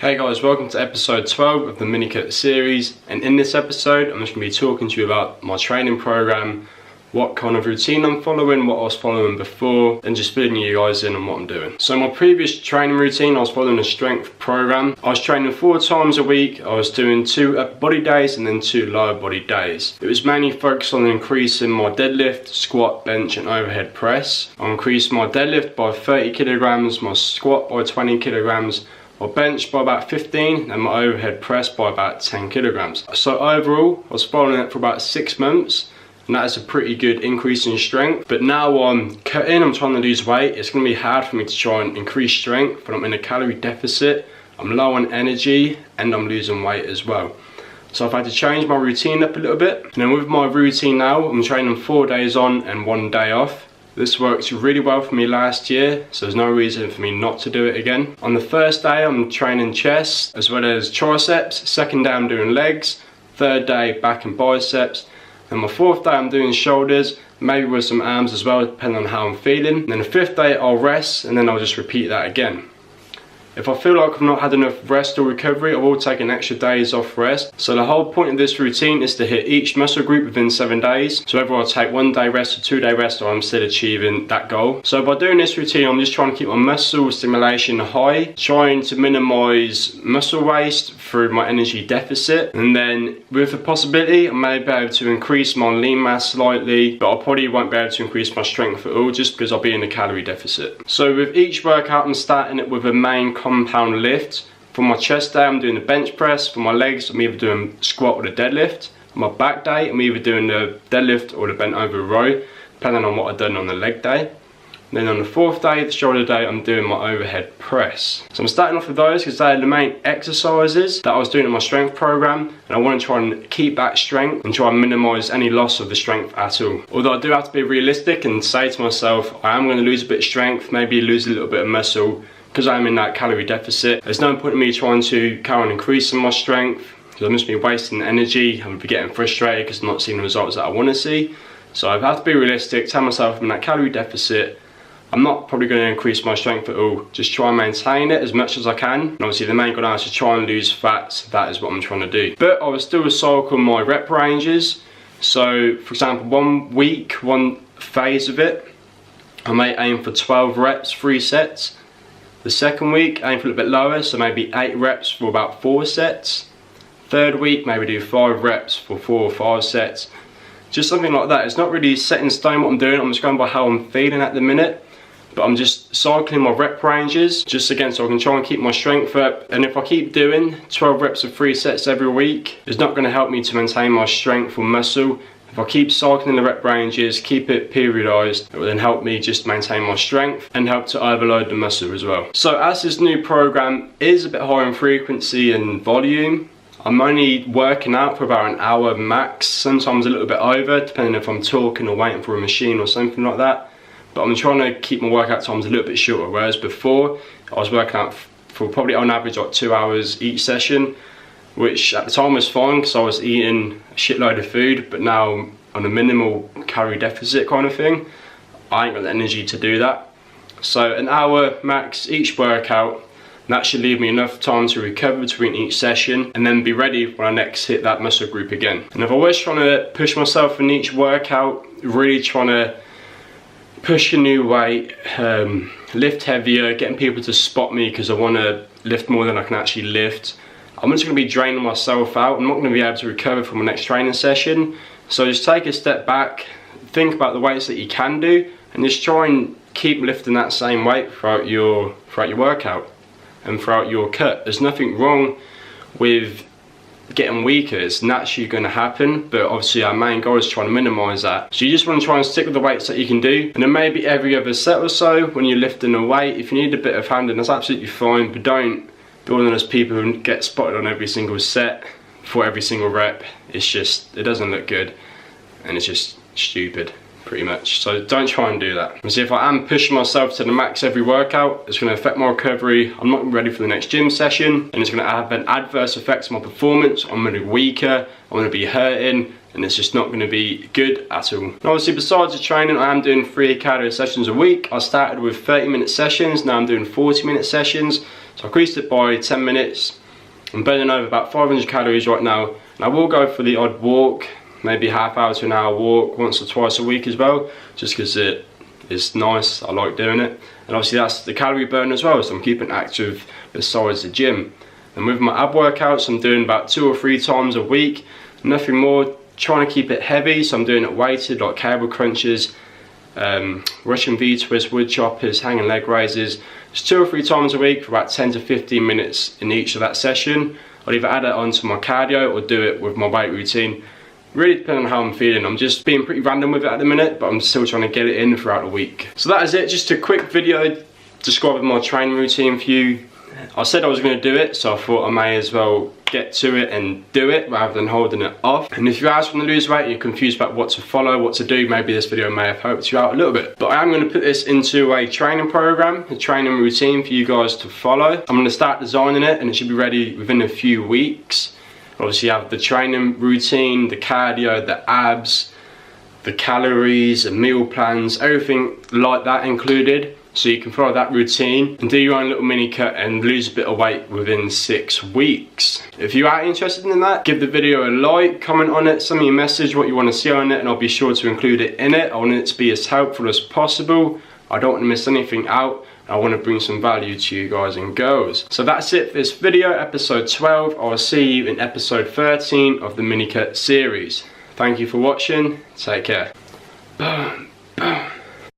Hey guys, welcome to episode 12 of the mini cut series, and in this episode I'm just going to be talking to you about my training program, what kind of routine I'm following, what I was following before, and just filling you guys in on what I'm doing. So my previous training routine, I was following a strength program. I was training 4 times a week. I was doing 2 upper body days and then 2 lower body days. It was mainly focused on increasing my deadlift, squat, bench and overhead press. I increased my deadlift by 30 kilograms, my squat by 20 kilograms, my bench by about 15 and my overhead press by about 10 kilograms. So overall, I was following it for about 6 months, and that is a pretty good increase in strength. But now I'm cutting, I'm trying to lose weight. It's going to be hard for me to try and increase strength, but I'm in a calorie deficit, I'm low on energy, and I'm losing weight as well. So I've had to change my routine up a little bit. And then with my routine now, I'm training 4 days on and 1 day off. This worked really well for me last year, so there's no reason for me not to do it again. On the first day I'm training chest as well as triceps, second day I'm doing legs, third day back and biceps, and my fourth day I'm doing shoulders, maybe with some arms as well depending on how I'm feeling. And then the fifth day I'll rest and then I'll just repeat that again. If I feel like I've not had enough rest or recovery, I will take an extra days off rest. So the whole point of this routine is to hit each muscle group within 7 days. So whether I take 1 day rest or 2 day rest, or I'm still achieving that goal. So by doing this routine, I'm just trying to keep my muscle stimulation high, trying to minimize muscle waste through my energy deficit. And then with the possibility, I may be able to increase my lean mass slightly, but I probably won't be able to increase my strength at all just because I'll be in a calorie deficit. So with each workout, I'm starting it with a main compound lift. For my chest day I'm doing the bench press, for my legs I'm either doing squat or the deadlift, for my back day I'm either doing the deadlift or the bent over row depending on what I've done on the leg day. And then on the fourth day, the shoulder day, I'm doing my overhead press. So I'm starting off with those because they're the main exercises that I was doing in my strength program, and I want to try and keep that strength and try and minimize any loss of the strength at all. Although I do have to be realistic and say to myself, I am going to lose a bit of strength, maybe lose a little bit of muscle, because I'm in that calorie deficit. There's no point in me trying to carry on increasing my strength because I'm just be wasting energy. I'm be getting frustrated because I'm not seeing the results that I want to see. So I have to be realistic, tell myself I'm in that calorie deficit. I'm not probably going to increase my strength at all. Just try and maintain it as much as I can. And obviously the main goal now is to try and lose fat, so that is what I'm trying to do. But I will still cycle my rep ranges. So for example, 1 week, 1 phase of it, I may aim for 12 reps, 3 sets. The second week, aim for a little bit lower, so maybe 8 reps for about 4 sets. Third week, maybe do 5 reps for 4 or 5 sets. Just something like that. It's not really set in stone what I'm doing, I'm just going by how I'm feeling at the minute. But I'm just cycling my rep ranges, just again so I can try and keep my strength up. And if I keep doing 12 reps of 3 sets every week, it's not going to help me to maintain my strength or muscle. If I keep cycling the rep ranges, keep it periodised, it will then help me just maintain my strength and help to overload the muscle as well. So as this new program is a bit higher in frequency and volume, I'm only working out for about an hour max, sometimes a little bit over, depending if I'm talking or waiting for a machine or something like that. But I'm trying to keep my workout times a little bit shorter, whereas before I was working out for probably on average like 2 hours each session, which at the time was fine because I was eating a shitload of food, but now on a minimal calorie deficit kind of thing, I ain't got the energy to do that. So an hour max each workout, and that should leave me enough time to recover between each session and then be ready when I next hit that muscle group again. And if I was trying to push myself in each workout, really trying to push a new weight, lift heavier, getting people to spot me because I want to lift more than I can actually lift, I'm just going to be draining myself out. I'm not going to be able to recover from my next training session. So just take a step back, think about the weights that you can do, and just try and keep lifting that same weight throughout your workout and throughout your cut. There's nothing wrong with getting weaker, it's naturally going to happen, but obviously our main goal is trying to minimize that. So you just want to try and stick with the weights that you can do, and then maybe every other set or so when you're lifting a weight, if you need a bit of handling, that's absolutely fine, but don't be one of those people who get spotted on every single set for every single rep. It's just, it doesn't look good and it's just stupid pretty much. So don't try and do that. See, if I am pushing myself to the max every workout, it's going to affect my recovery. I'm not ready for the next gym session, and it's going to have an adverse effect on my performance. I'm going to be weaker, I'm going to be hurting, and it's just not going to be good at all. And obviously, besides the training, I am doing 3 cardio sessions a week. I started with 30-minute sessions, now I'm doing 40-minute sessions. So I increased it by 10 minutes. I'm burning over about 500 calories right now, and I will go for the odd walk, maybe half hour to an hour walk once or twice a week as well, just because it is nice. I like doing it, and obviously that's the calorie burn as well, so I'm keeping active besides the gym. And with my ab workouts, I'm doing about 2 or 3 times a week, nothing more, trying to keep it heavy, so I'm doing it weighted, like cable crunches, Russian V-twists, wood choppers, hanging leg raises, just 2 or 3 times a week for about 10 to 15 minutes in each of that session. I'll either add it onto my cardio or do it with my weight routine. Really depending on how I'm feeling. I'm just being pretty random with it at the minute, but I'm still trying to get it in throughout the week. So that is it, just a quick video describing my training routine for you. I said I was going to do it, so I thought I may as well get to it and do it rather than holding it off. And if you are trying to lose weight and you're confused about what to follow, what to do, maybe this video may have helped you out a little bit. But I am going to put this into a training program, a training routine for you guys to follow. I'm going to start designing it and it should be ready within a few weeks. Obviously you have the training routine, the cardio, the abs, the calories, the meal plans, everything like that included. So you can follow that routine and do your own little mini cut and lose a bit of weight within 6 weeks. If you are interested in that, give the video a like, comment on it, send me a message what you want to see on it, and I'll be sure to include it in it. I want it to be as helpful as possible. I don't want to miss anything out. I want to bring some value to you guys and girls. So that's it for this video, episode 12. I'll see you in episode 13 of the mini cut series. Thank you for watching. Take care. Boom, boom.